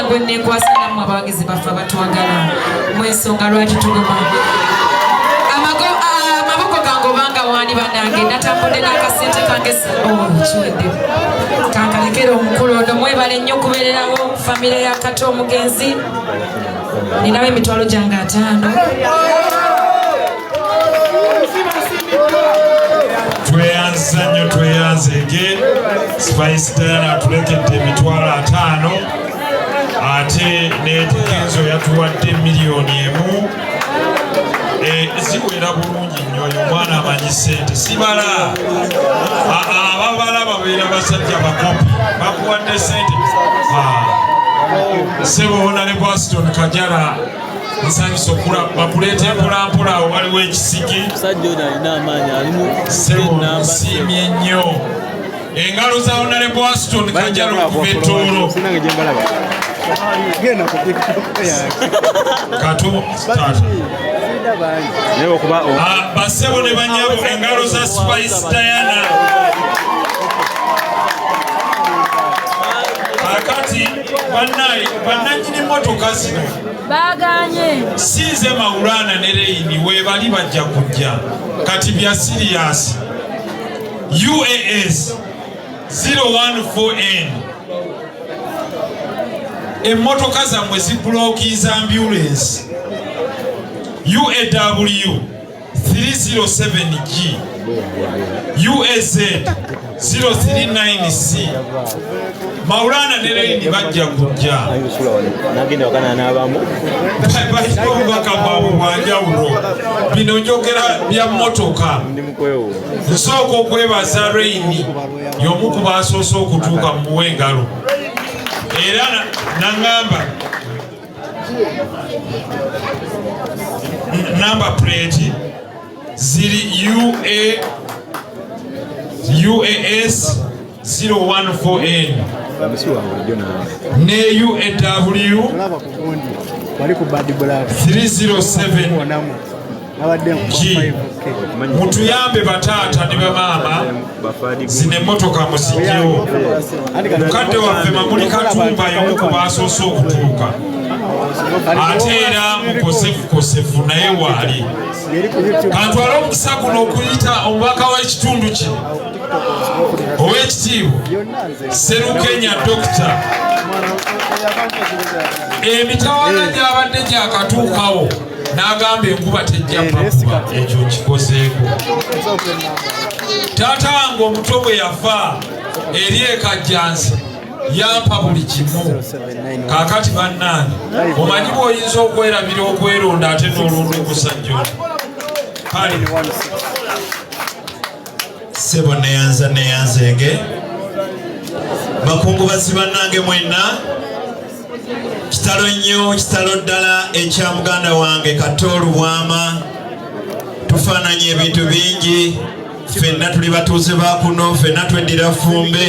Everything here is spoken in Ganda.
gwe neekwasa nammwe abawagizi baffe abatwagala mwensonga lwaki tuguma amaboko gange obanga waani banange natambudde n'akasente kange kiwedde kankalekera omukulu ono mwebale nnyo okubeererawo famire ya kato omugenzi ninawo emitwalo gyange 5. tweyanza nnyo tweyanzege Spice Diana atulekedde emitwalo 5 ate n'etegezo yatuwadde miliyoni 1 ziwera bulungi nnyo oyo omwana amanyi ssente sibala ababala babeera basajja bakopi bakuwadde ssente sebo ne Boston Kajala nsanyusa bakuleeta empolampola awo waliwo ekisiki sebo nsiimye nnyo engalo za Honore Boston Kajala okuva ettoolo kato tata basebo ne banyabo engalo za Spice Diana akati bannanyini motoka zino baganye siize Maulana ne Reini weebali bajja kujja kati bya sirias UAS 014N emmotoka zammwe zibulookiza ambulance UAW 307G UAZ 039C Maulana ne Reini bajja kujja balina obubaka bwabwe bwanjawulo bino njogera bya mmotoka nsooka okwebaza Reini y'omu ku baasoose okutuuka mu muwe engalo era naŋŋamba number plate ziri UAS 014N ne UAW 307G mutuyambe bataata ne bamaama zino emmotoka muziggyewo mukadde waffe Mamuli Katumba y'omu ku baasoose okutuuka ate era mukosefukosefu naye waali kantwale omukisa guno okuyita omubaka w'ekitundu kino ow'ekitiibwa Sserukenya Dokita emitawaana gy'abadde gyakatuukawo n'agamba enkuba tejja pakuba ekyo kikozeeko taata wange omuto bwe yafa eri ekajjansi yampa buli kimu kaakati bannange omanyi bw'oyinza okwerabira okweronda ate n'olonda okusajja sebo neyanzege bakungubazi bannange mwenna kitalo nnyo kitalo ddala ekya muganda wange Kato Lubwama tufaananye ebintu bingi ffenna tuli batuuze ba kuno ffenna tweddira Fumbe